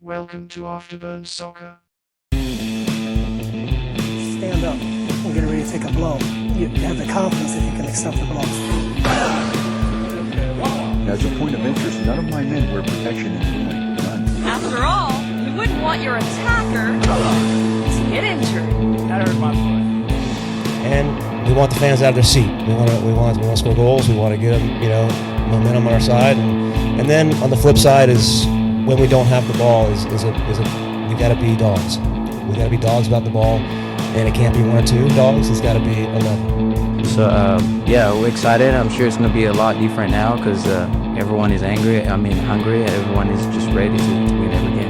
Welcome to Afterburn Soccer. Stand up and get ready to take a blow. You have the confidence that you can accept the blow. As a point of interest, none of my men wear protection in the ring. None. After all, you wouldn't want your attacker to get injured. That hurt my foot. And we want the fans out of their seat. We want to score goals. We want to get them, momentum on our side. And then on the flip side is when we don't have the ball we got to be dogs. We got to be dogs about the ball, and it can't be one or two dogs. It's got to be 11. So we're excited. I'm sure it's going to be a lot different now because everyone is hungry. Everyone is just ready to win every game.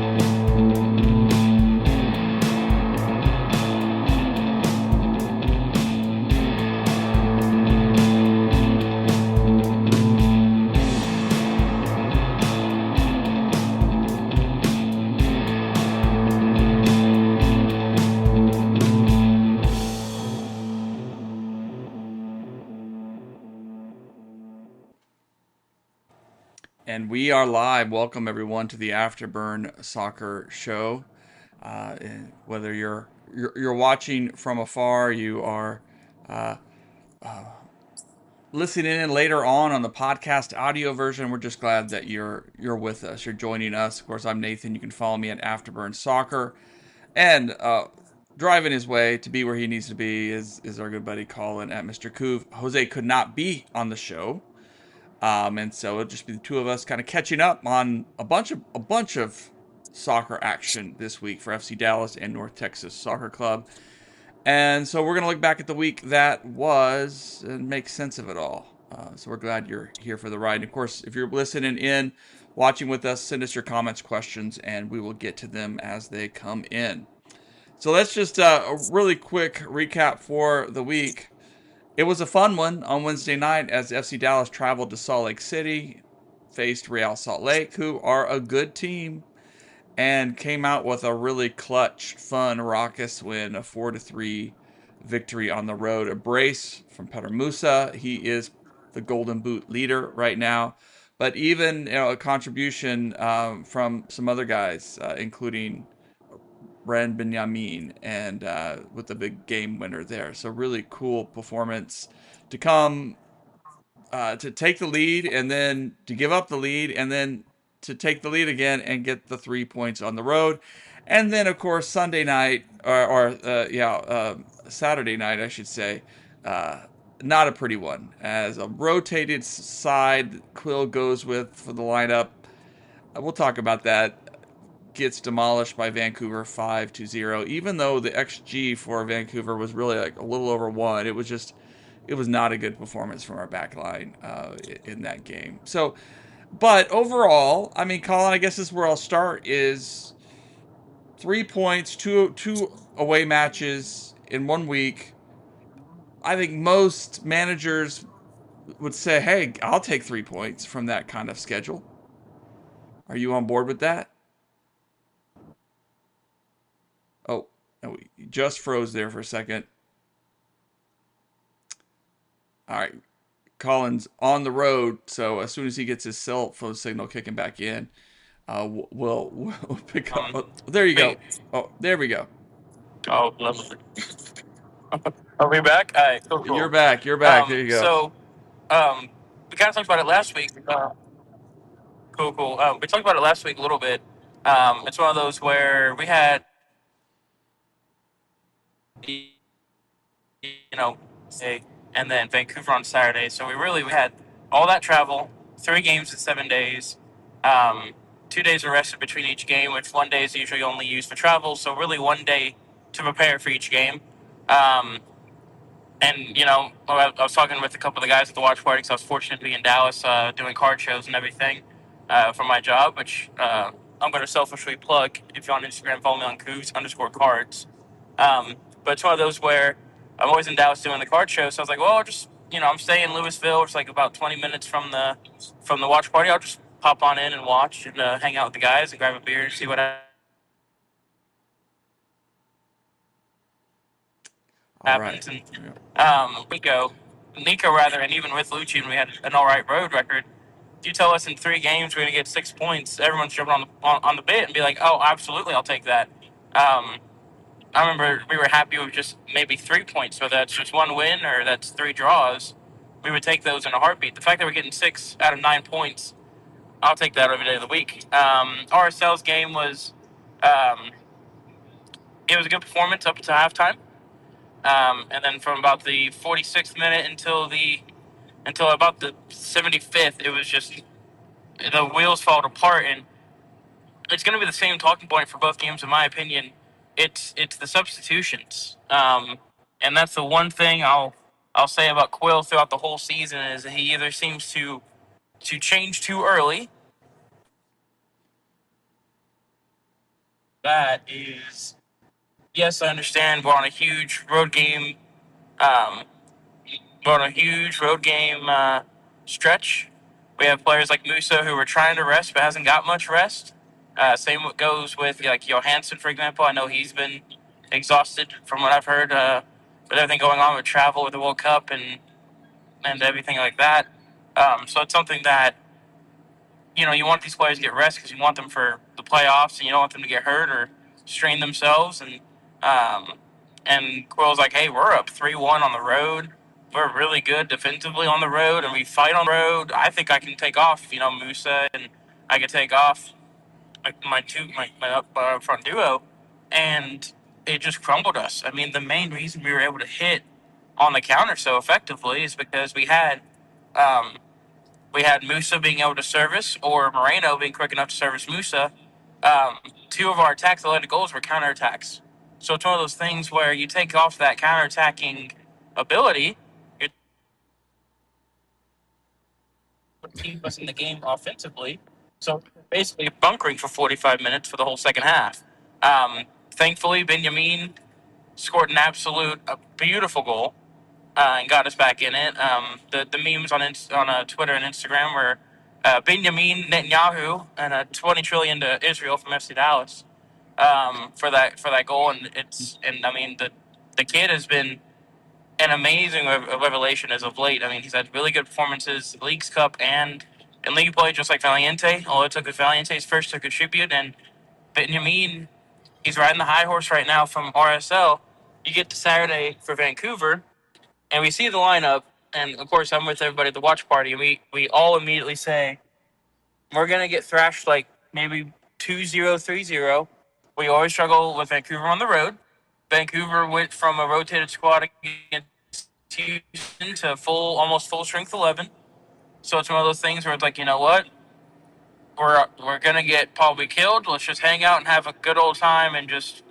And we are live. Welcome everyone to the Afterburn Soccer Show. Whether you're watching from afar, you are listening in later on the podcast audio version. We're just glad that you're with us. You're joining us. Of course, I'm Nathan. You can follow me at Afterburn Soccer. And driving his way to be where he needs to be is our good buddy Collin at Mr. Couve. Jose could not be on the show. And so it'll just be the two of us kind of catching up on a bunch of soccer action this week for FC Dallas and North Texas Soccer Club. And so we're going to look back at the week that was and make sense of it all. So we're glad you're here for the ride. And of course, if you're listening in, watching with us, send us your comments, questions, and we will get to them as they come in. So let's just a really quick recap for the week. It was a fun one on Wednesday night as FC Dallas traveled to Salt Lake City, faced Real Salt Lake, who are a good team, and came out with a really clutch, fun, raucous win, a 4-3 victory on the road. A brace from Petar Musa. He is the Golden Boot leader right now. But even a contribution from some other guys, including Ren Benjamin, and with the big game winner there. So really cool performance to come to take the lead and then to give up the lead and then to take the lead again and get the 3 points on the road. And then, of course, Sunday night Saturday night, I should say, not a pretty one as a rotated side Quill goes with for the lineup. We'll talk about that. Gets demolished by Vancouver 5-0. Even though the XG for Vancouver was really like a little over 1, it was not a good performance from our back line in that game. So, but overall, I mean, Collin, I guess this is where I'll start is 3 points, two away matches in 1 week. I think most managers would say, hey, I'll take 3 points from that kind of schedule. Are you on board with that? Oh, no, he just froze there for a second. All right. Collin's on the road, so as soon as he gets his cell phone signal kicking back in, we'll pick up. Oh, there you go. Oh, there we go. Oh, lovely. Are we back? All right, cool. You're back. You're back. There you go. So, we kind of talked about it last week. Cool. We talked about it last week a little bit. It's one of those where we had, and then Vancouver on Saturday. So we had all that travel, 3 games in 7 days. 2 days are rested between each game, which 1 day is usually only used for travel. So really 1 day to prepare for each game. I was talking with a couple of the guys at the watch party because I was fortunate to be in Dallas doing card shows and everything for my job, which I'm going to selfishly plug. If you're on Instagram, follow me on Coos_cards. But it's one of those where I'm always in Dallas doing the card show, so I was like, well, I'm staying in Louisville. It's like about 20 minutes from the watch party. I'll just pop on in and watch and hang out with the guys and grab a beer and see what happens. Right. And Nico, and even with Lucien, we had an all right road record. you tell us in 3 games we're going to get 6 points, everyone's jumping on the bit and be like, oh, absolutely, I'll take that. I remember we were happy with just maybe 3 points, whether that's just 1 win or that's 3 draws. We would take those in a heartbeat. The fact that we're getting 6 out of 9 points, I'll take that every day of the week. RSL's game was, it was a good performance up until halftime, and then from about the 46th minute until about the 75th, it was just the wheels fall apart, and it's going to be the same talking point for both games, in my opinion. It's the substitutions, and that's the one thing I'll say about Quill throughout the whole season is that he either seems to change too early. That is, yes, I understand we're on a huge road game. Um, we're on a huge road game stretch. We have players like Musa who are trying to rest but hasn't got much rest. Same what goes with like Johansson, for example. I know he's been exhausted from what I've heard with everything going on with travel with the World Cup and everything like that. So it's something that you want these players to get rest because you want them for the playoffs and you don't want them to get hurt or strain themselves. And Quill's like, hey, we're up 3-1 on the road. We're really good defensively on the road, and we fight on the road. I think I can take off, Musa, and I can take off my up front duo, and it just crumbled us. I mean, the main reason we were able to hit on the counter so effectively is because we had Musa being able to service, or Moreno being quick enough to service Musa. 2 of our attacks that led to goals were counterattacks. So it's one of those things where you take off that counterattacking ability, you're keep us in the game offensively. So basically bunkering for 45 minutes for the whole second half. Thankfully, Benjamin scored a beautiful goal and got us back in it. The memes on Twitter and Instagram were Benjamin Netanyahu and a 20 trillion to Israel from FC Dallas for that goal, and I mean the kid has been an amazing revelation as of late. I mean, he's had really good performances, Leagues Cup and in league play, just like Valiente. All it took was Valiente's first to contribute, and Benjamin, he's riding the high horse right now from RSL. You get to Saturday for Vancouver, and we see the lineup, and of course I'm with everybody at the watch party, and we all immediately say, we're going to get thrashed like maybe 2-0, 3-0. We always struggle with Vancouver on the road. Vancouver went from a rotated squad against Houston to almost full strength 11. So it's one of those things where it's like, you know what? We're going to get probably killed. Let's just hang out and have a good old time and just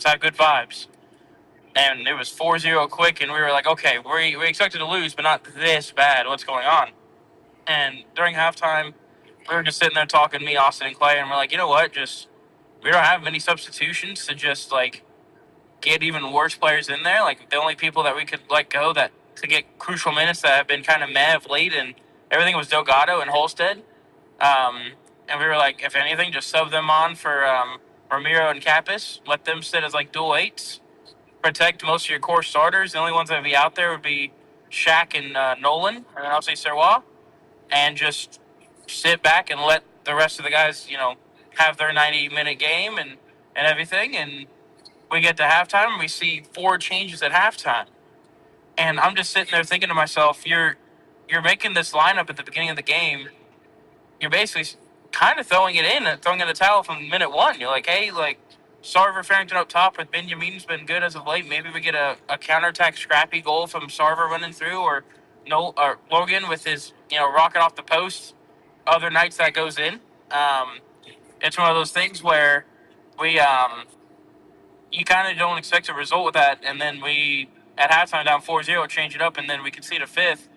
have good vibes. And it was 4-0 quick, and we were like, okay, we expected to lose, but not this bad. What's going on? And during halftime, we were just sitting there talking, me, Austin, and Clay, and we're like, you know what? We don't have many substitutions to just, like, get even worse players in there. Like, the only people that we could let go to get crucial minutes that have been kind of meh of late, and everything was Delgado and Holstead. And we were like, if anything, just sub them on for Ramiro and Kappas. Let them sit as, like, dual eights. Protect most of your core starters. The only ones that would be out there would be Shaq and Nolan, and then obviously Serwa. And just sit back and let the rest of the guys, have their 90-minute game and everything. And we get to halftime, and we see 4 changes at halftime. And I'm just sitting there thinking to myself, you're making this lineup at the beginning of the game. You're basically kind of throwing in the towel from minute 1. You're like, hey, like, Sarver Farrington up top with Benjamin's been good as of late. Maybe we get a counterattack scrappy goal from Sarver running through, or Logan with his rocket off the post. Other nights that goes in. It's one of those things where we you kind of don't expect a result with that, and then we at halftime down 4-0 change it up, and then we concede a 5th.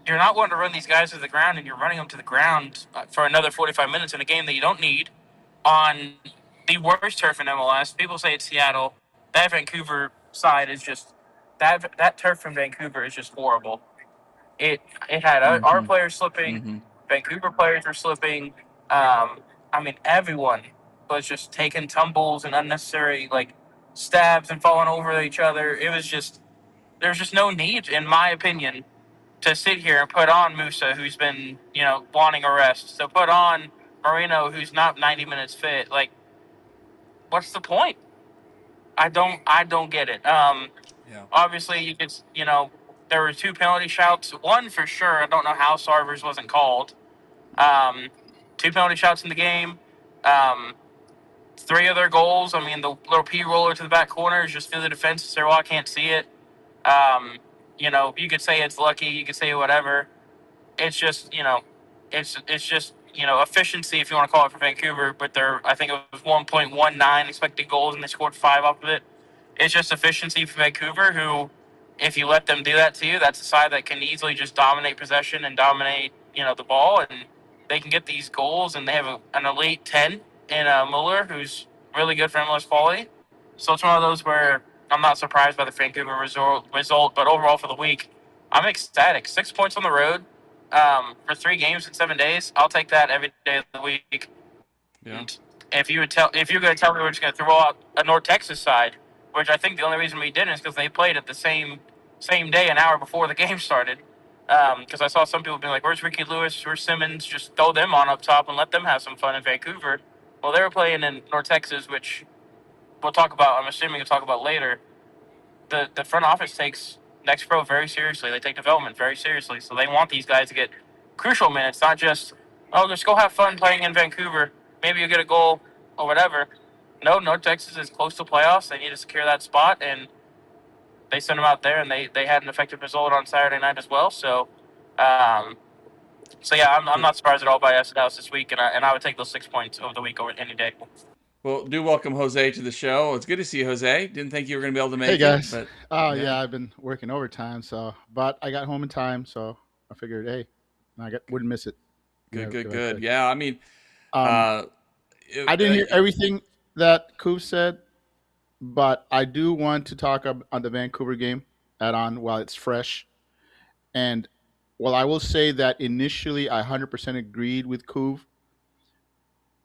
You're not wanting to run these guys to the ground, and you're running them to the ground for another 45 minutes in a game that you don't need on the worst turf in MLS. People say it's Seattle. That Vancouver side is just that turf from Vancouver is just horrible. It had our players slipping. Mm-hmm. Vancouver players were slipping. I mean, everyone was just taking tumbles and unnecessary stabs and falling over each other. It was just there's just no need, in my opinion, to sit here and put on Musa, who's been, wanting a rest. So put on Moreno, who's not 90 minutes fit. Like, what's the point? I don't get it. Yeah. Obviously, you could, there were 2 penalty shouts. One for sure. I don't know how Sarvers wasn't called. 2 penalty shouts in the game. 3 other goals. I mean, the little P roller to the back corner is just through the defense. So I can't see it. You could say it's lucky. You could say whatever. It's just, it's just, efficiency, if you want to call it, for Vancouver. But I think it was 1.19 expected goals, and they scored 5 off of it. It's just efficiency for Vancouver, who, if you let them do that to you, that's a side that can easily just dominate possession and dominate, the ball, and they can get these goals, and they have an elite 10 in Mueller, who's really good for MLS quality. So it's one of those where I'm not surprised by the Vancouver result, but overall for the week, I'm ecstatic. 6 points on the road for 3 games in 7 days. I'll take that every day of the week. Yeah. And if you're going to tell me we're just going to throw out a North Texas side, which I think the only reason we didn't is because they played at the same day, an hour before the game started. Because I saw some people being like, "Where's Ricky Lewis? Where's Simmons? Just throw them on up top and let them have some fun in Vancouver." Well, they were playing in North Texas, which we'll talk about. I'm assuming we'll talk about later. The front office takes Next Pro very seriously. They take development very seriously. So they want these guys to get crucial minutes, not just, just go have fun playing in Vancouver. Maybe you'll get a goal or whatever. No, North Texas is close to playoffs. They need to secure that spot, and they sent them out there, and they had an effective result on Saturday night as well. So, yeah, I'm not surprised at all by Dallas this week, and I would take those 6 points over the week over any day. Well, do welcome Jose to the show. It's good to see you, Jose. Didn't think you were going to be able to make Hey guys. it. But, yeah, I've been working overtime, but I got home in time, so I figured, hey, wouldn't miss it. Good. Yeah, I mean, I didn't hear everything that Coop said, but I do want to talk on the Vancouver game while it's fresh. And while I will say that initially I 100% agreed with Coop,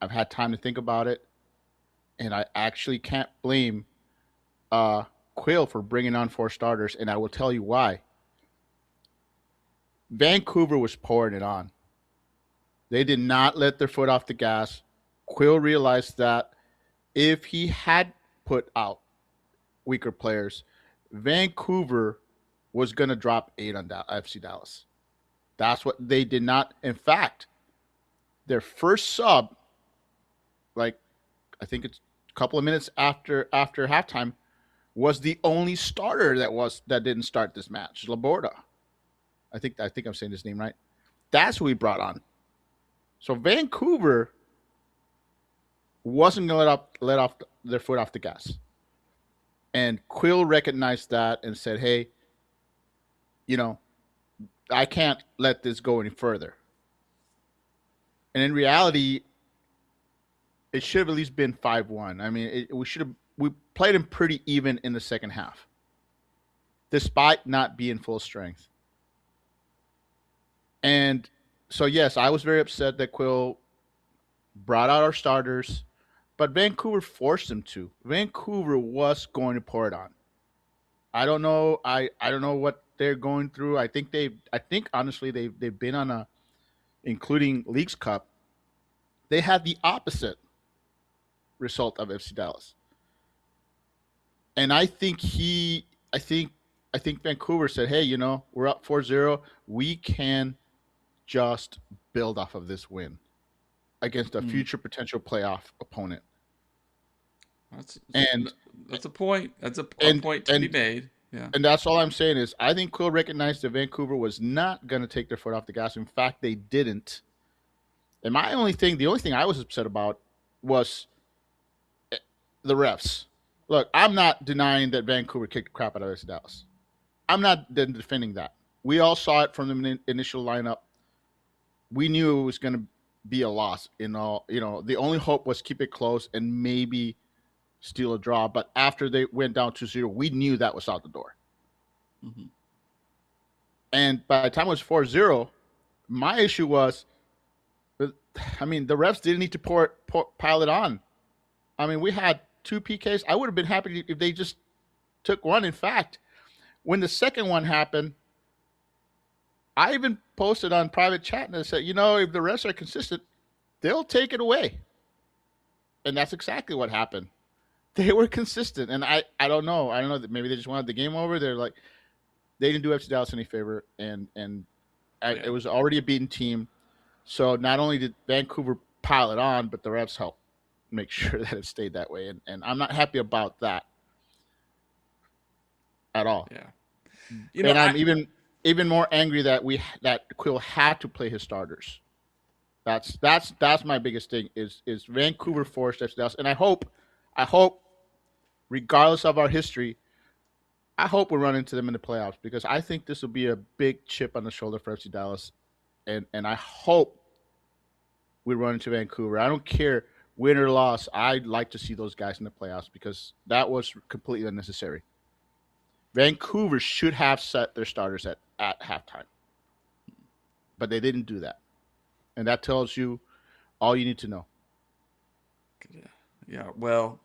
I've had time to think about it, and I actually can't blame Quill for bringing on 4 starters, and I will tell you why. Vancouver was pouring it on. They did not let their foot off the gas. Quill realized that if he had put out weaker players, Vancouver was going to drop 8 on FC Dallas. That's what they did not. In fact, their first sub, I think it's a couple of minutes after halftime, was the only starter that didn't start this match, Laborda. I think I'm saying his name right. That's who we brought on. So Vancouver wasn't going to let off their foot off the gas. And Quill recognized that and said, hey, I can't let this go any further. And in reality, it should have at least been 5-1. I mean, we played him pretty even in the second half, despite not being full strength. And so, yes, I was very upset that Quill brought out our starters, but Vancouver forced him to. Vancouver was going to pour it on. I don't know. I don't know what they're going through. I think honestly they've been on including Leagues Cup. They had the opposite result of FC Dallas. And I think Vancouver said, hey, we're up 4-0. We can just build off of this win against a future potential playoff opponent. That's a point. That's a point to be made. Yeah. And that's all I'm saying is I think Quill recognized that Vancouver was not going to take their foot off the gas. In fact, they didn't. And the only thing I was upset about was the refs. Look, I'm not denying that Vancouver kicked the crap out of Dallas. I'm not defending that. We all saw it from the initial lineup. We knew it was going to be a loss. The only hope was keep it close and maybe steal a draw. But after they went down 2-0, we knew that was out the door. Mm-hmm. And by the time it was 4-0, my issue was, the refs didn't need to pile it on. I mean, we had 2 PKs. I would have been happy if they just took one. In fact, when the second one happened, I even posted on private chat and I said, if the refs are consistent, they'll take it away. And that's exactly what happened. They were consistent, and I don't know. I don't know that maybe they just wanted the game over. They're like, they didn't do FC Dallas any favor, and it was already a beaten team. So not only did Vancouver pile it on, but the refs helped make sure that it stayed that way. And I'm not happy about that at all. Yeah. And I'm even more angry that Quill had to play his starters. That's my biggest thing is Vancouver forced FC Dallas, and I hope, regardless of our history, I hope we run into them in the playoffs because I think this will be a big chip on the shoulder for FC Dallas, and I hope we run into Vancouver. I don't care win or loss. I'd like to see those guys in the playoffs because that was completely unnecessary. Vancouver should have set their starters at halftime, but they didn't do that, and that tells you all you need to know. Yeah, well,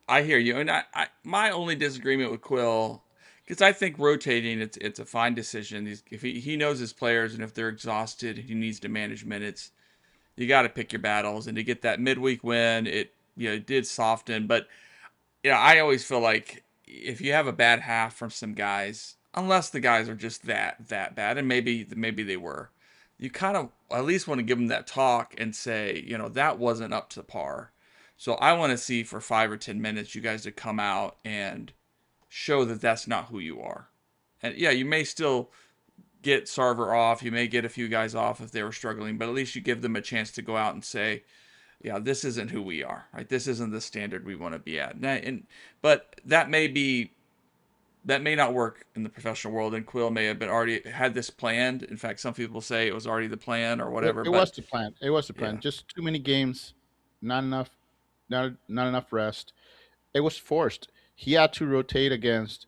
I hear you, and I my only disagreement with Quill, because I think rotating it's a fine decision. If he knows his players, and if they're exhausted, he needs to manage minutes. You got to pick your battles, and to get that midweek win, it did soften. But I always feel like if you have a bad half from some guys, unless the guys are just that bad, and maybe they were, you kind of at least want to give them that talk and say, that wasn't up to par. So I want to see for 5 or 10 minutes you guys to come out and show that that's not who you are. And yeah, you may still get Sarver off. You may get a few guys off if they were struggling, but at least you give them a chance to go out and say, yeah, this isn't who we are, right? This isn't the standard we want to be at. But that may not work in the professional world, and Quill may have already had this planned. In fact, some people say it was already the plan or whatever. It was the plan. It was the plan. Yeah. Just too many games, not enough rest. It was forced. He had to rotate against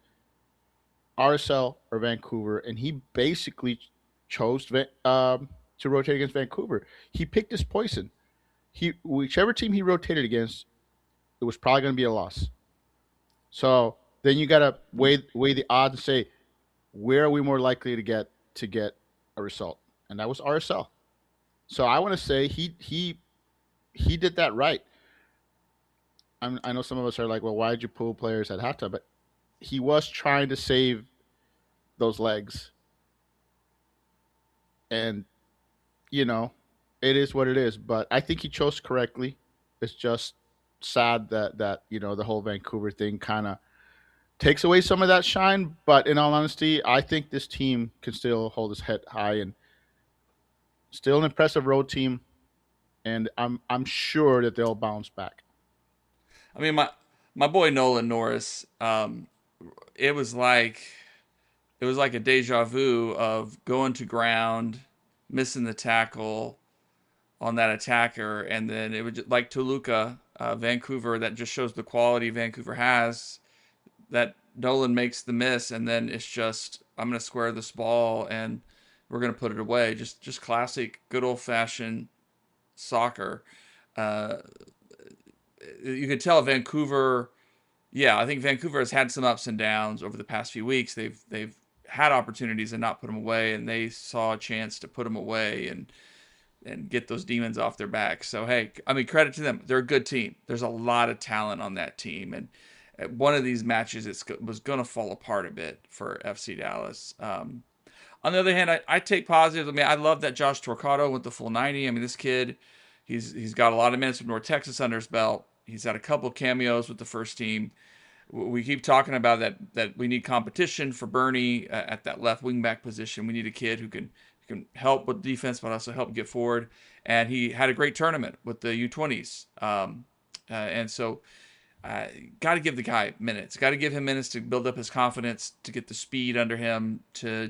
RSL or Vancouver, and he basically chose to rotate against Vancouver. He picked his poison. Whichever team he rotated against, it was probably going to be a loss. So then you got to weigh the odds and say, where are we more likely to get a result? And that was RSL. So I want to say he did that right. I know some of us are like, well, why did you pull players at halftime? But he was trying to save those legs. And, it is what it is. But I think he chose correctly. It's just sad that the whole Vancouver thing kind of takes away some of that shine. But in all honesty, I think this team can still hold its head high and still an impressive road team. And I'm sure that they'll bounce back. I mean, my boy Nolan Norris, it was like a deja vu of going to ground, missing the tackle on that attacker, and then it was just like Toluca, Vancouver, that just shows the quality Vancouver has. That Nolan makes the miss, and then it's just, I'm going to square this ball and we're going to put it away. Just classic, good old fashioned soccer. You could tell Vancouver. Yeah, I think Vancouver has had some ups and downs over the past few weeks. They've had opportunities and not put them away, and they saw a chance to put them away and get those demons off their back. So hey, I mean, credit to them. They're a good team. There's a lot of talent on that team, and at one of these matches, it was going to fall apart a bit for FC Dallas. On the other hand, I take positives. I mean, I love that Josh Torquato went the full 90. I mean, this kid, he's got a lot of minutes from North Texas under his belt. He's had a couple cameos with the first team. We keep talking about that we need competition for Bernie at that left wing back position. We need a kid who can help with defense, but also help get forward. And he had a great tournament with the U20s. And so got to give the guy minutes. Got to give him minutes to build up his confidence, to get the speed under him, to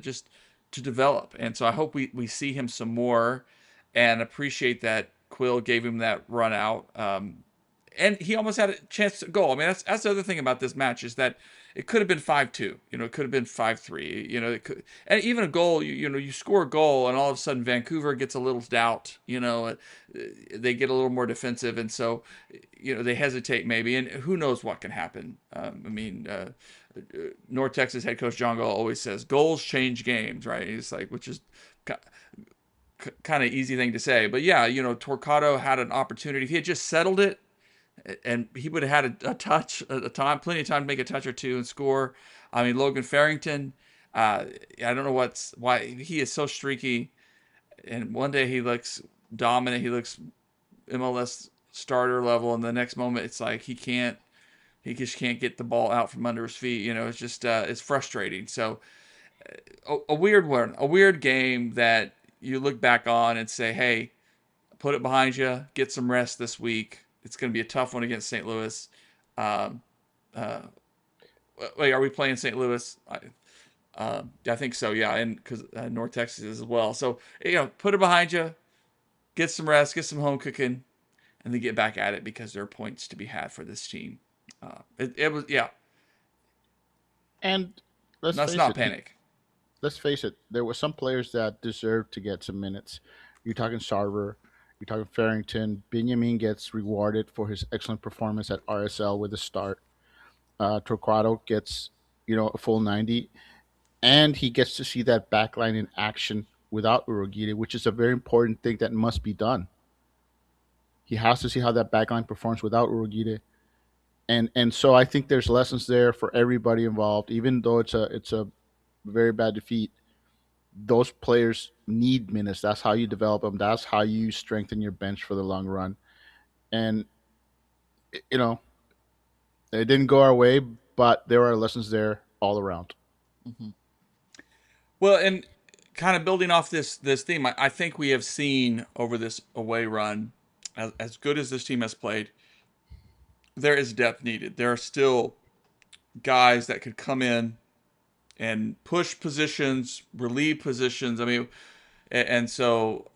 develop. And so I hope we see him some more and appreciate that Quill gave him that run out. and he almost had a chance to goal. I mean, that's the other thing about this match is that it could have been 5-2. It could have been 5-3. It could, and even a goal. You score a goal, and all of a sudden Vancouver gets a little doubt. They get a little more defensive, and so they hesitate maybe, and who knows what can happen. North Texas head coach John Gall always says goals change games, right? He's like, which is kind of easy thing to say, but yeah, Torquato had an opportunity. If he had just settled it, and he would have had a touch, plenty of time to make a touch or two and score. I mean, Logan Farrington, I don't know why he is so streaky, and one day he looks dominant, he looks MLS starter level, and the next moment it's like he just can't get the ball out from under his feet. It's just it's frustrating. So a weird one, a weird game that you look back on and say, hey, put it behind you, get some rest this week. It's going to be a tough one against St. Louis. Wait, are we playing St. Louis? I think so, yeah, and because North Texas is as well. So, put it behind you, get some rest, get some home cooking, and then get back at it because there are points to be had for this team. It was, yeah. And let's not panic. Let's face it, there were some players that deserved to get some minutes. You're talking Sarver, you're talking Farrington. Benjamin gets rewarded for his excellent performance at RSL with a start. Torquato gets, a full 90, and he gets to see that backline in action without Urugide, which is a very important thing that must be done. He has to see how that backline performs without Urugide. And so I think there's lessons there for everybody involved, even though it's a very bad defeat. Those players need minutes. That's how you develop them. That's how you strengthen your bench for the long run. And it didn't go our way, but there are lessons there all around. Mm-hmm. Well, and kind of building off this theme, I think we have seen over this away run, as good as this team has played, there is depth needed. There are still guys that could come in and push positions, relieve positions. I mean, and so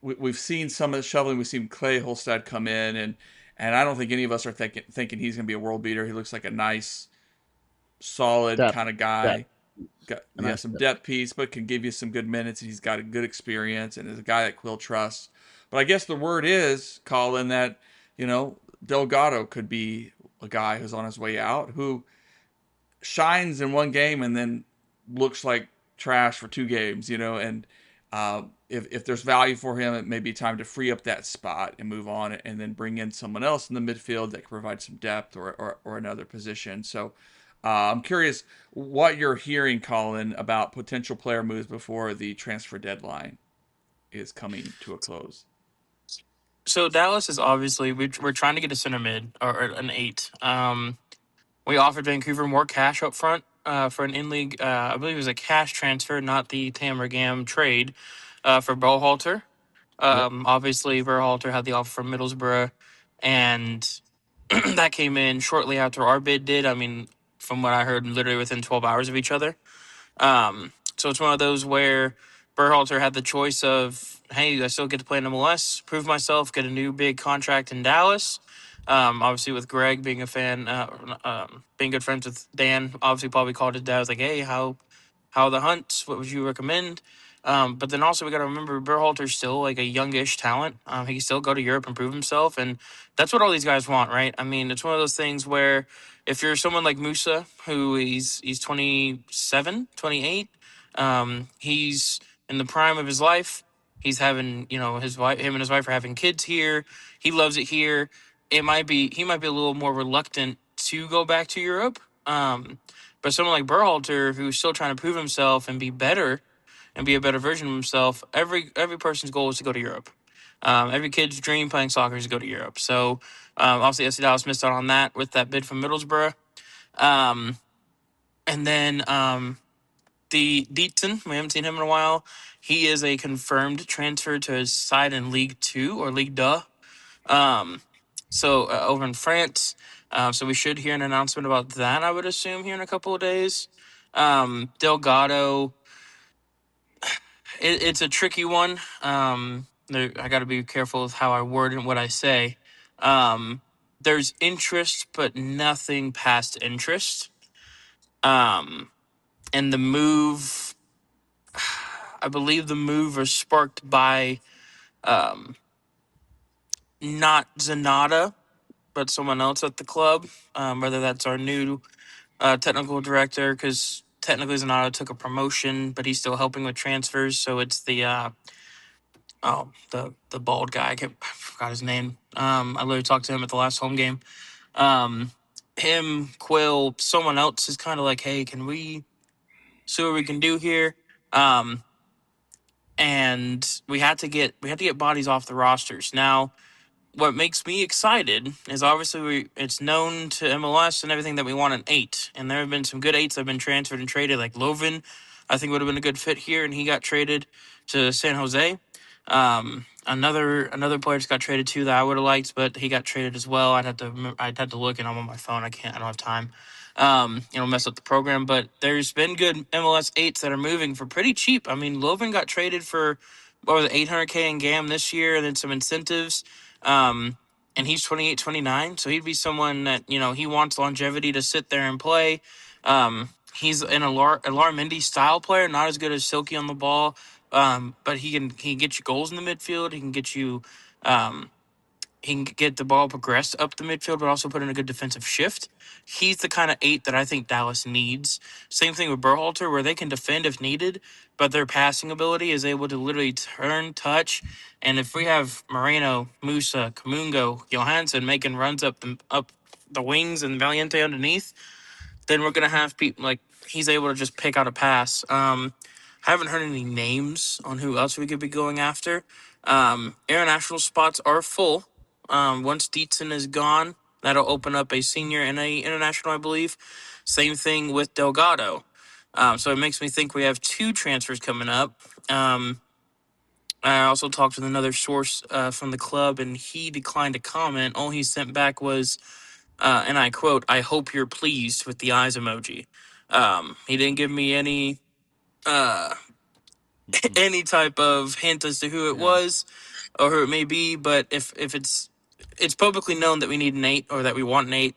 we've seen some of the shoveling. We've seen Clay Holstad come in, and I don't think any of us are thinking he's going to be a world beater. He looks like a nice, solid kind of guy. Got some depth piece, but can give you some good minutes. He's got a good experience, and is a guy that Quill trusts. But I guess the word is, Collin, that Delgado could be a guy who's on his way out, who shines in one game and then looks like trash for 2 games, and if there's value for him, it may be time to free up that spot and move on and then bring in someone else in the midfield that can provide some depth or another position. So I'm curious what you're hearing, Collin, about potential player moves before the transfer deadline is coming to a close. So Dallas is obviously we're trying to get a center mid or an 8. We offered Vancouver more cash up front for an in-league. I believe it was a cash transfer, not the Tamara Gam trade for Berhalter. Obviously, Berhalter had the offer from Middlesbrough, and that came in shortly after our bid did. I mean, from what I heard, literally within 12 hours of each other. So it's one of those where Berhalter had the choice of, hey, I still get to play in MLS, prove myself, get a new big contract in Dallas. Obviously, with Greg being a fan, being good friends with Dan, obviously probably called his dad, was like, hey, how are the hunts? What would you recommend? But then also we got to remember Berhalter's still like a youngish talent. He can still go to Europe and prove himself, and that's what all these guys want, right? I mean, it's one of those things where if you're someone like Musa, who he's 27, 28, he's in the prime of his life. He's having, his wife, him and his wife are having kids here. He loves it here. He might be a little more reluctant to go back to Europe. But someone like Berhalter, who's still trying to prove himself and be better and be a better version of himself, every person's goal is to go to Europe. Every kid's dream playing soccer is to go to Europe. So obviously, FC Dallas missed out on that with that bid from Middlesbrough. And then the Deedson, we haven't seen him in a while. He is a confirmed transfer to his side in League 2 or League 2. So over in France. So we should hear an announcement about that, I would assume, here in a couple of days. Delgado, it's a tricky one. I got to be careful with how I word and what I say. There's interest, but nothing past interest. And the move, I believe the move was sparked by not Zanata, but someone else at the club. Whether that's our new technical director, because technically Zanata took a promotion, but he's still helping with transfers. So it's the bald guy. I forgot his name. I literally talked to him at the last home game. Him, Quill, someone else is kind of like, hey, can we see what we can do here? And we had to get bodies off the rosters. Now, what makes me excited is obviously it's known to MLS and everything that we want an 8, and there have been some good 8s that have been transferred and traded. Like Lovin, I think would have been a good fit here, and he got traded to San Jose. Another player just got traded too that I would have liked, but he got traded as well. I'd have to look, and I'm on my phone. I don't have time. Mess up the program. But there's been good MLS 8s that are moving for pretty cheap. I mean, Lovin got traded for what was it, $800K in GAM this year, and then some incentives. And he's 28, 29, so he'd be someone that, he wants longevity to sit there and play. He's an Alarmindi style player, not as good as Silky on the ball, but he can get you goals in the midfield. He can get you he can get the ball progressed up the midfield, but also put in a good defensive shift. He's the kind of 8 that I think Dallas needs. Same thing with Berhalter, where they can defend if needed, but their passing ability is able to literally turn, touch, and if we have Moreno, Musa, Kamungo, Johansson making runs up the wings and Valiente underneath, then we're gonna have people like he's able to just pick out a pass. I haven't heard any names on who else we could be going after. International spots are full. Once Deedson is gone, that'll open up a senior and a international, I believe. Same thing with Delgado. So it makes me think we have 2 transfers coming up. I also talked with another source from the club, and he declined to comment. All he sent back was, and I quote, "I hope you're pleased," with the eyes emoji. He didn't give me any any type of hint as to who it was or who it may be, but if it's publicly known that we need an 8 or that we want an 8.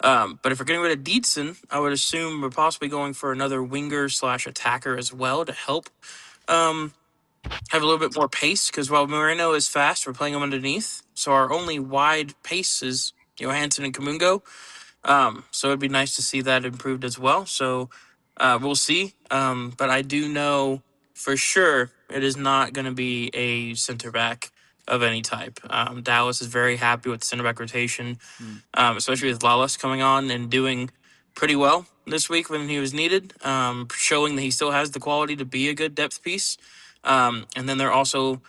But if we're getting rid of Deedson, I would assume we're possibly going for another winger/attacker as well to help have a little bit more pace, because while Moreno is fast, we're playing him underneath. So our only wide pace is Johansson and Kamungo. So it'd be nice to see that improved as well. So we'll see. But I do know for sure it is not going to be a center back of any type. Dallas is very happy with the center back rotation, especially with Lalas coming on and doing pretty well this week when he was needed, showing that he still has the quality to be a good depth piece. And then they're also,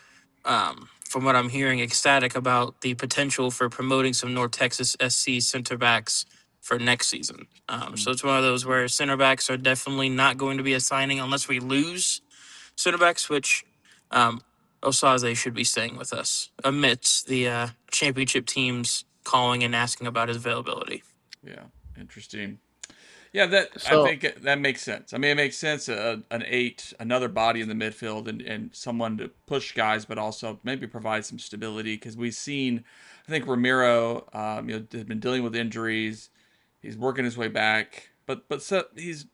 from what I'm hearing, ecstatic about the potential for promoting some North Texas SC center backs for next season. So it's one of those where center backs are definitely not going to be a signing unless we lose center backs, which Osaze should be staying with us amidst the championship teams calling and asking about his availability. Yeah, interesting. Yeah, I think that makes sense. I mean, it makes sense. An 8, another body in the midfield, and someone to push guys, but also maybe provide some stability. Because we've seen, I think Ramiro, has been dealing with injuries. He's working his way back, but so he's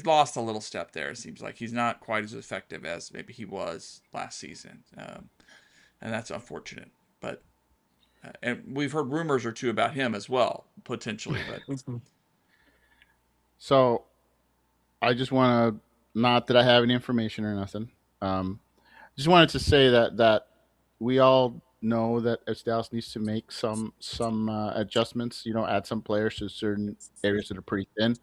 lost a little step there. It seems like he's not quite as effective as maybe he was last season, and that's unfortunate. But and we've heard rumors or two about him as well, potentially, but. So I just want to, not that I have any information or nothing. Just wanted to say that we all know that Dallas needs to make some adjustments. Add some players to certain areas that are pretty thin.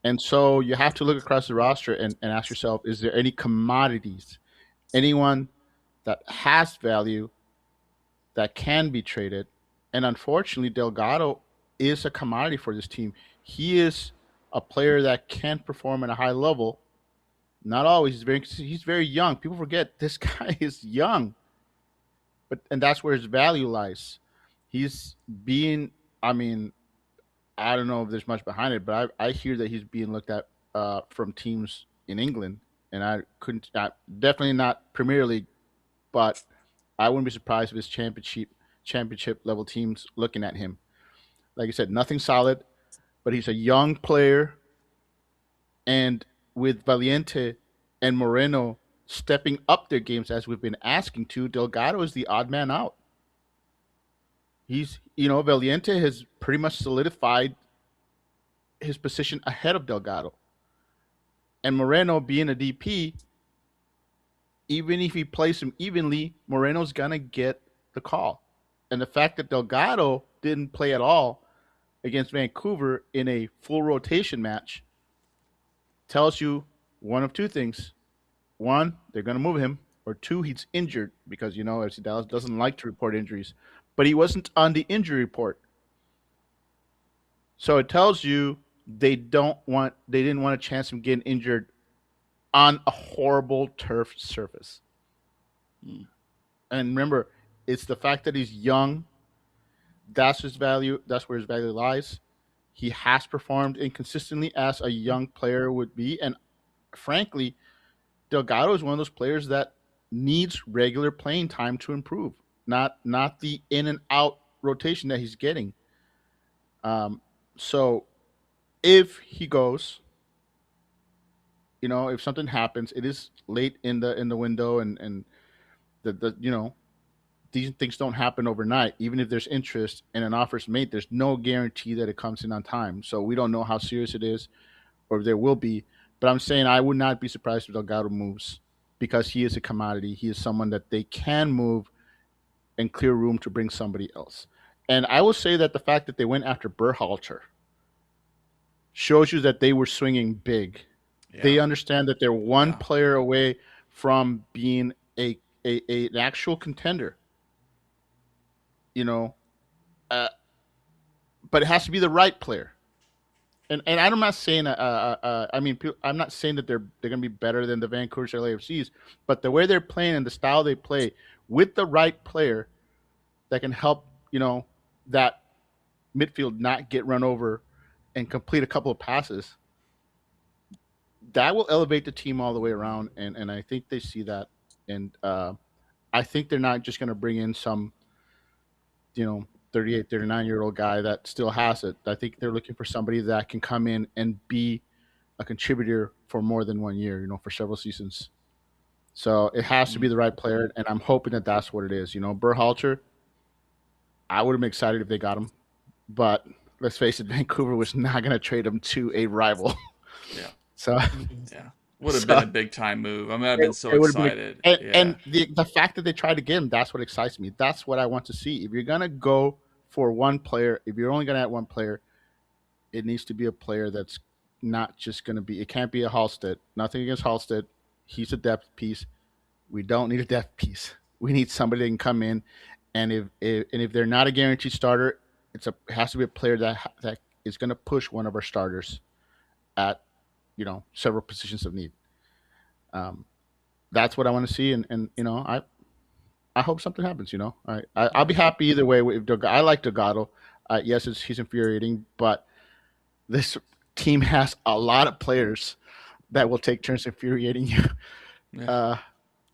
And so you have to look across the roster and ask yourself: is there any commodities, anyone that has value that can be traded? And unfortunately, Delgado is a commodity for this team. He is a player that can perform at a high level. Not always. He's very young. People forget this guy is young, and that's where his value lies. He's being. I mean, I don't know if there's much behind it, but I hear that he's being looked at from teams in England, and I couldn't. Definitely not Premier League, but I wouldn't be surprised if his championship level teams looking at him. Like I said, nothing solid, but he's a young player, and with Valiente and Moreno stepping up their games as we've been asking to, Delgado is the odd man out. Valiente has pretty much solidified his position ahead of Delgado. And Moreno being a DP, even if he plays him evenly, Moreno's going to get the call. And the fact that Delgado didn't play at all against Vancouver in a full rotation match tells you one of two things. One, they're going to move him, or two, he's injured because, FC Dallas doesn't like to report injuries. But he wasn't on the injury report. So it tells you they didn't want a chance of getting injured on a horrible turf surface. And remember, it's the fact that he's young. That's his value. That's where his value lies. He has performed inconsistently as a young player would be. And frankly, Delgado is one of those players that needs regular playing time to improve, not the in and out rotation that he's getting. So if he goes, if something happens, it is late in the window, and these things don't happen overnight. Even if there's interest and an offer's made, there's no guarantee that it comes in on time. So we don't know how serious it is, or if there will be. But I'm saying I would not be surprised if Delgado moves, because he is a commodity. He is someone that they can move and clear room to bring somebody else. And I will say that the fact that they went after Berhalter shows you that they were swinging big. Yeah. They understand that they're one player away from being an actual contender. But it has to be the right player. And I'm not saying I'm not saying that they're going to be better than the Vancouver LAFCs, but the way they're playing and the style they play with the right player that can help that midfield not get run over and complete a couple of passes, that will elevate the team all the way around. And I think they see that, and I think they're not just going to bring in some 38, 39-year-old guy that still has it. I think they're looking for somebody that can come in and be a contributor for more than 1 year, for several seasons. So it has to be the right player, and I'm hoping that that's what it is. Berhalter, I would have been excited if they got him, but let's face it, Vancouver was not going to trade him to a rival. Yeah. So yeah, would have been a big time move. I mean, I've been so excited. And the fact that they tried to get him, that's what excites me. That's what I want to see. If you're going to go for one player, if you're only going to add one player, it needs to be a player that's not just going to be, it can't be a Halstead. Nothing against Halstead. He's a depth piece. We don't need a depth piece. We need somebody that can come in, and if they're not a guaranteed starter, it has to be a player that is going to push one of our starters at several positions of need. That's what I want to see, and I hope something happens. I'll be happy either way. If I like Delgado. Yes, he's infuriating, but this team has a lot of players that will take turns infuriating you. Yeah.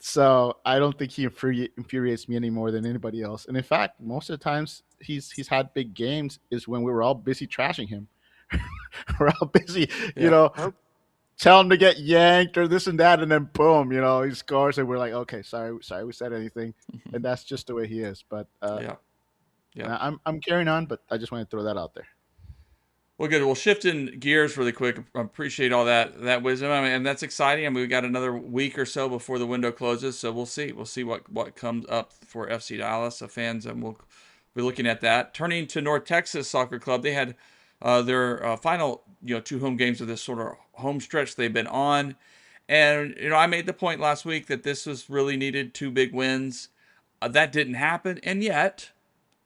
So I don't think he infuriates me any more than anybody else. And in fact, most of the times he's had big games is when we were all busy trashing him. We're all busy, tell him to get yanked or this and that, and then boom, he scores, and we're like, okay, sorry we said anything. And that's just the way he is. But I'm carrying on, but I just want to throw that out there. Well, good. Well, shifting gears really quick. I appreciate all that wisdom. And that's exciting. I mean, we got another week or so before the window closes, so we'll see. We'll see what comes up for FC Dallas. So fans, and we'll be looking at that. Turning to North Texas Soccer Club, they had their final 2 home games of this sort of home stretch they've been on, and I made the point last week that this was really needed 2 big wins. That didn't happen, and yet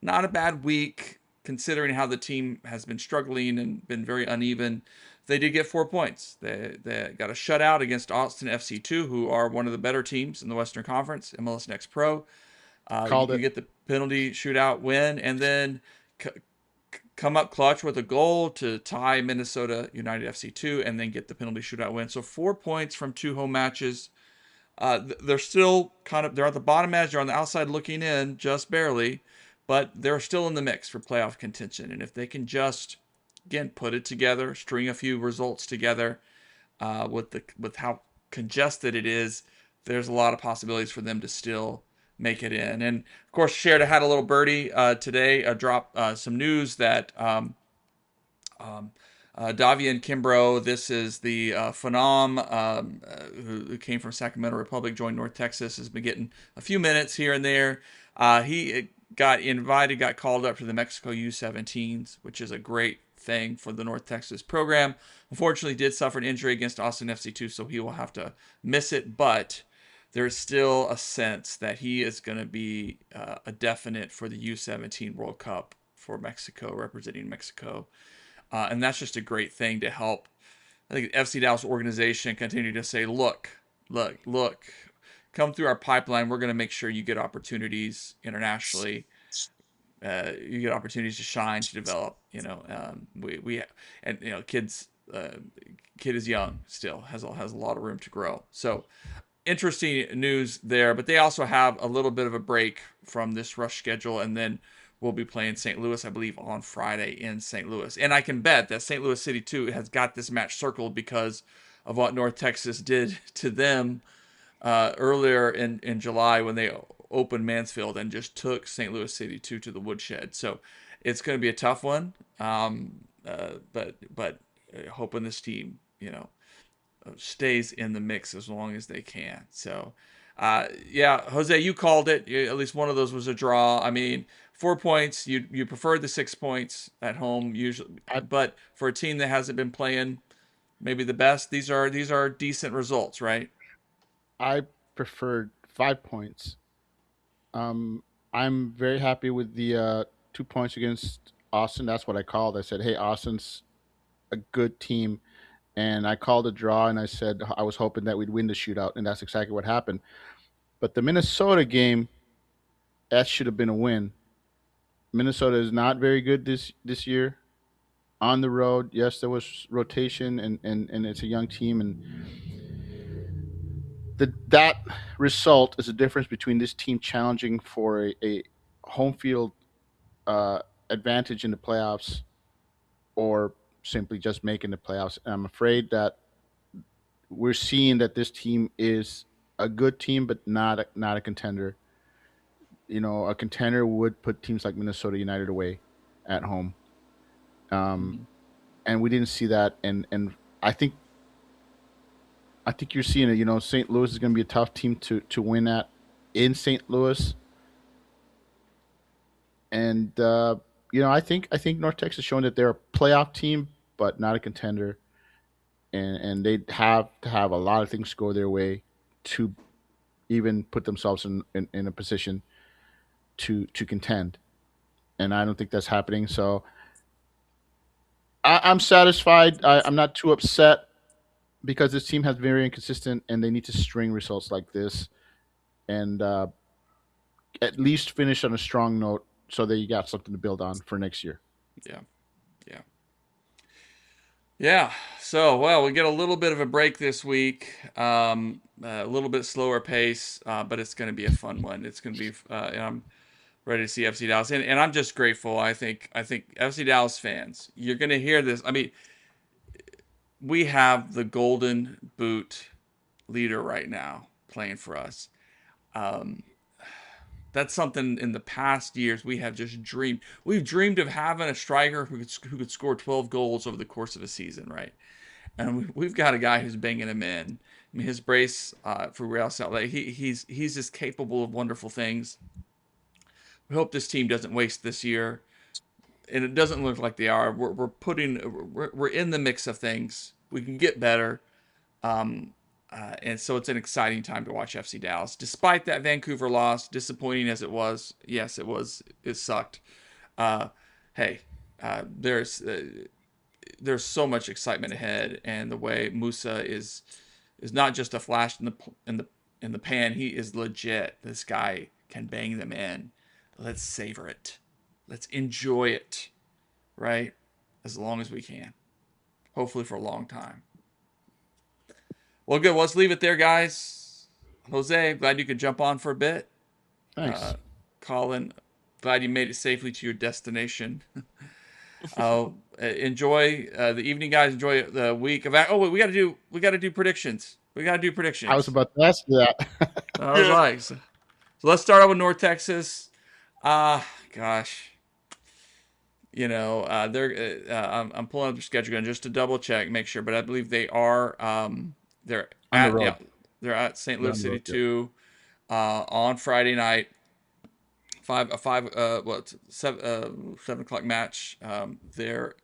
not a bad week considering how the team has been struggling and been very uneven. They did get 4 points. They got a shutout against Austin FC2, who are one of the better teams in the Western Conference, MLS Next Pro. You get the penalty shootout win, and then come up clutch with a goal to tie Minnesota United FC2, and then get the penalty shootout win. So 4 points from 2 home matches. They're still they're at the bottom edge. They're on the outside looking in, just barely, but they're still in the mix for playoff contention. And if they can just, again, put it together, string a few results together, with how congested it is, there's a lot of possibilities for them to still make it in. And of course, Sherda had a little birdie today, drop some news that Davian Kimbrough, this is the Phenom who came from Sacramento Republic, joined North Texas, has been getting a few minutes here and there. He got invited, got called up to the Mexico U17s, which is a great thing for the North Texas program. Unfortunately, did suffer an injury against Austin FC2, so he will have to miss it, but there's still a sense that he is going to be a definite for the U17 World Cup for Mexico, representing Mexico. And that's just a great thing to help, I think, FC Dallas organization continue to say, look, come through our pipeline. We're going to make sure you get opportunities internationally. You get opportunities to shine, to develop. We and kids. Kid is young still, has a lot of room to grow. So interesting news there. But they also have a little bit of a break from this rush schedule, and then we'll be playing St. Louis, I believe, on Friday in St. Louis. And I can bet that St. Louis City 2 has got this match circled because of what North Texas did to them earlier in July when they opened Mansfield and just took St. Louis City 2 to the woodshed. So it's going to be a tough one, but hoping this team, stays in the mix as long as they can. So, yeah, Jose, you called it. At least one of those was a draw. I mean, 4 points. You preferred the 6 points at home usually, but for a team that hasn't been playing maybe the best, these are decent results, right? I preferred 5 points. I'm very happy with the 2 points against Austin. That's what I called. I said, "Hey, Austin's a good team," and I called a draw. And I said I was hoping that we'd win the shootout, and that's exactly what happened. But the Minnesota game, that should have been a win. Minnesota is not very good this year on the road. Yes, there was rotation, and it's a young team, and that result is the difference between this team challenging for a home field advantage in the playoffs or simply just making the playoffs. And I'm afraid that we're seeing that this team is a good team, but not a contender. A contender would put teams like Minnesota United away at home. And we didn't see that. And I think you're seeing it. St. Louis is going to be a tough team to win at in St. Louis. And I think North Texas has shown that they're a playoff team, but not a contender. And they'd have to have a lot of things go their way to even put themselves in a position to contend. And I don't think that's happening. So I'm satisfied. I'm not too upset because this team has been very inconsistent, and they need to string results like this, and at least finish on a strong note so that you got something to build on for next year. Yeah. Yeah. Yeah. So, well, we get a little bit of a break this week. A little bit slower pace, but it's going to be a fun one. It's going to be, and I'm ready to see FC Dallas, and I'm just grateful. I think FC Dallas fans, you're going to hear this. I mean, we have the Golden Boot leader right now playing for us. That's something in the past years we have just dreamed. We've dreamed of having a striker who could score 12 goals over the course of a season, right? And we've got a guy who's banging them in. I mean, his brace for Real Salt Lake, he's just capable of wonderful things. We hope this team doesn't waste this year, and it doesn't look like they are. We're in the mix of things. We can get better. And so it's an exciting time to watch FC Dallas. Despite that Vancouver loss, disappointing as it was, yes, it was. It sucked. Hey, there's so much excitement ahead, and the way Musa is not just a flash in the pan. He is legit. This guy can bang them in. Let's savor it. Let's enjoy it, right? As long as we can. Hopefully for a long time. Well, good. Well, let's leave it there, guys. Jose, glad you could jump on for a bit. Thanks. Collin, glad you made it safely to your destination. Enjoy the evening, guys. Enjoy the week of. Oh, wait, we got to do predictions. I was about to ask you that. All right. So let's start out with North Texas. Gosh. I'm pulling up their schedule again just to double check, make sure. But I believe they are. They're On the at road. they're at St. They're Louis on the City road, yeah. too. On Friday night. 7 o'clock match. There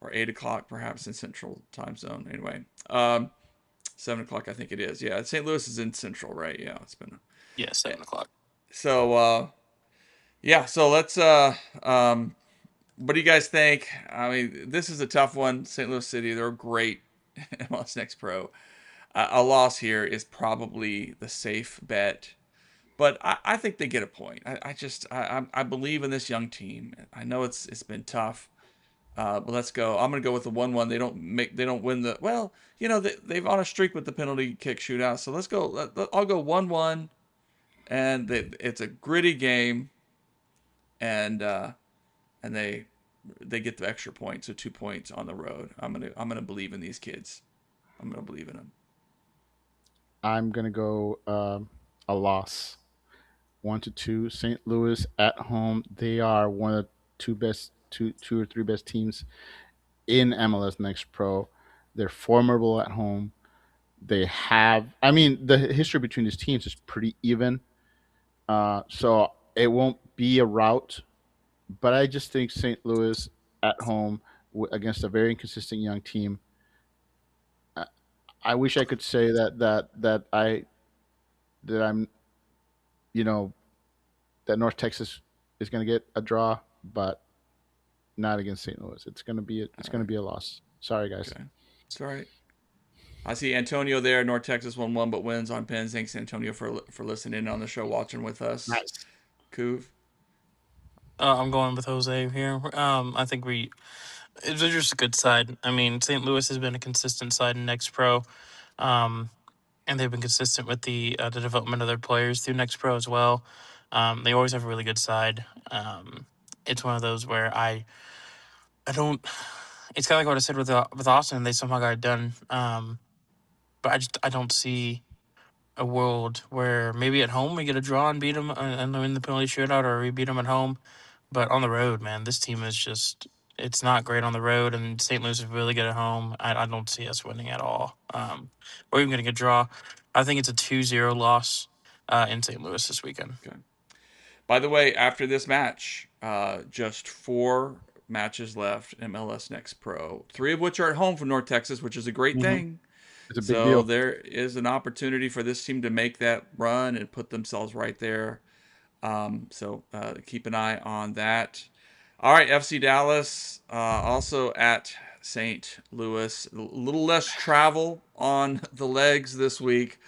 or 8 o'clock perhaps in Central Time Zone. Anyway, 7 o'clock I think it is. Yeah, St. Louis is in Central, right? Yeah, it's been. Yeah, 7 o'clock. So yeah, so let's what do you guys think? I mean, this is a tough one. St. Louis City, they're great. MLS Next Pro. A loss here is probably the safe bet, but I think they get a point. I believe in this young team. I know it's been tough, but let's go. I'm gonna go with the 1-1. They don't win the well. They've on a streak with the penalty kick shootout. So let's go. I'll go 1-1, and it's a gritty game, and they get the extra point, so 2 points on the road. I'm gonna believe in these kids. I'm gonna believe in them. I'm gonna go a loss. 1-2. St. Louis at home. They are one of the two or three best teams in MLS Next Pro. They're formidable at home. They have. I mean, the history between these teams is pretty even. So it won't be a rout. But I just think St. Louis at home against a very inconsistent young team. I wish I could say that I'm, you know, that North Texas is going to get a draw, but not against St. Louis. It's going to be a loss. Sorry, guys. Okay, it's all right. I see Antonio there. North Texas 1-1, but wins on pins. Thanks, Antonio, for listening in on the show, watching with us. Nice. Kuv. I'm going with Jose here. I think it's just a good side. I mean, St. Louis has been a consistent side in Next Pro, and they've been consistent with the development of their players through Next Pro as well. They always have a really good side. It's one of those where I don't. It's kind of like what I said with Austin. They somehow got it done, but I don't see a world where maybe at home we get a draw and beat them and win the penalty shootout, or we beat them at home. But on the road, man, this team is it's not great on the road, and St. Louis is really good at home. I don't see us winning at all. We're even going to get a draw. I think it's a 2-0 loss in St. Louis this weekend. Okay. By the way, after this match, just 4 matches left in MLS Next Pro, 3 of which are at home for North Texas, which is a great thing. It's a big deal. There is an opportunity for this team to make that run and put themselves right there. So keep an eye on that. All right, FC Dallas also at St. Louis. A little less travel on the legs this week.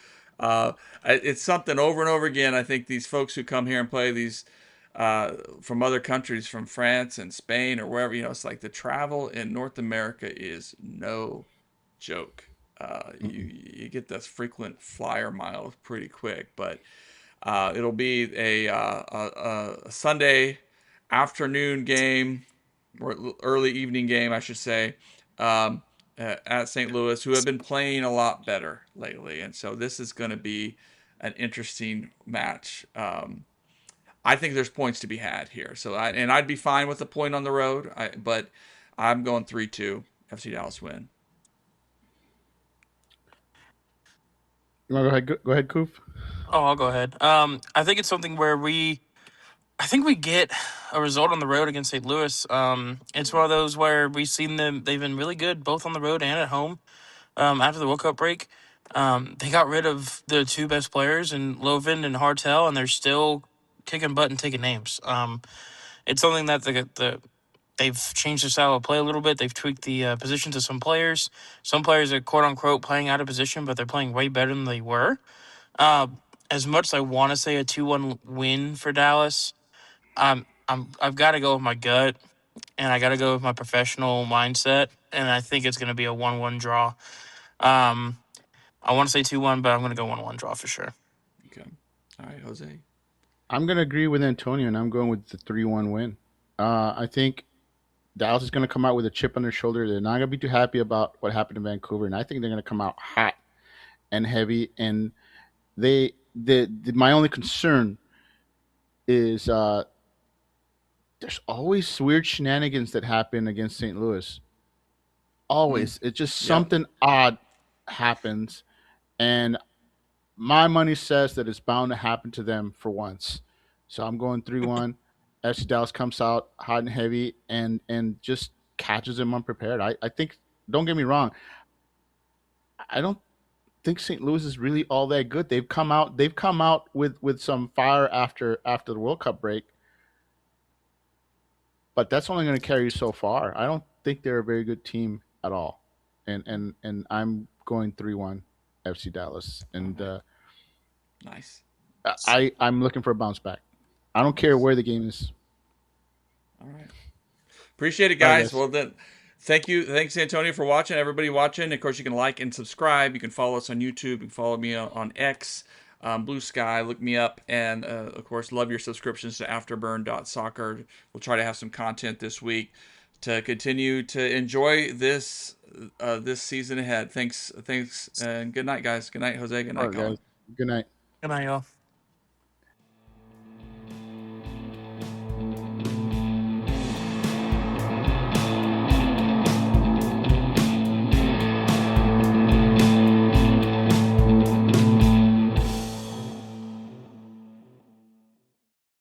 It's something over and over again. I think these folks who come here and play these from other countries, from France and Spain or wherever, it's like the travel in North America is no joke. You get those frequent flyer miles pretty quick, but it'll be a Sunday afternoon game, or early evening game, I should say, at St. Louis, who have been playing a lot better lately. And so this is going to be an interesting match. I think there's points to be had here. So I'd be fine with a point on the road, but I'm going 3-2 FC Dallas win. You want to go ahead, Coop? Oh, I'll go ahead. I think it's something where I think we get a result on the road against St. Louis. It's one of those where we've seen them. They've been really good both on the road and at home. After the World Cup break, they got rid of their 2 best players in Lovin and Hartel, and they're still kicking butt and taking names. It's something that they've changed their style of play a little bit. They've tweaked the positions of some players. Some players are quote unquote playing out of position, but they're playing way better than they were. As much as I want to say a 2-1 win for Dallas, I've got to go with my gut, and I got to go with my professional mindset, and I think it's going to be a 1-1 draw. I want to say 2-1, but I'm going to go 1-1 draw for sure. All right, Jose. I'm going to agree with Antonio, and I'm going with the 3-1 win. I think Dallas is going to come out with a chip on their shoulder. They're not going to be too happy about what happened in Vancouver, and I think they're going to come out hot and heavy. And my only concern is there's always weird shenanigans that happen against St. Louis. Always, it's just something odd happens, and my money says that it's bound to happen to them for once. So I'm going 3-1. FC Dallas comes out hot and heavy and just catches them unprepared. I think, don't get me wrong, I don't think St. Louis is really all that good. They've come out with some fire after the World Cup break, but that's only going to carry you so far. I don't think they're a very good team at all. And I'm going 3-1 FC Dallas. And Nice. I'm looking for a bounce back. I don't care where the game is. All right. Appreciate it, All right, guys. guys. Well, then, thank you. Thanks, Antonio, for watching. Everybody watching. Of course, you can like and subscribe. You can follow us on YouTube. You can follow me on X, Blue Sky. Look me up. And, of course, love your subscriptions to afterburn.soccer. We'll try to have some content this week to continue to enjoy this season ahead. Thanks, and good night, guys. Good night, Jose. Good night, All right, Colin. guys. Good night. Good night, y'all.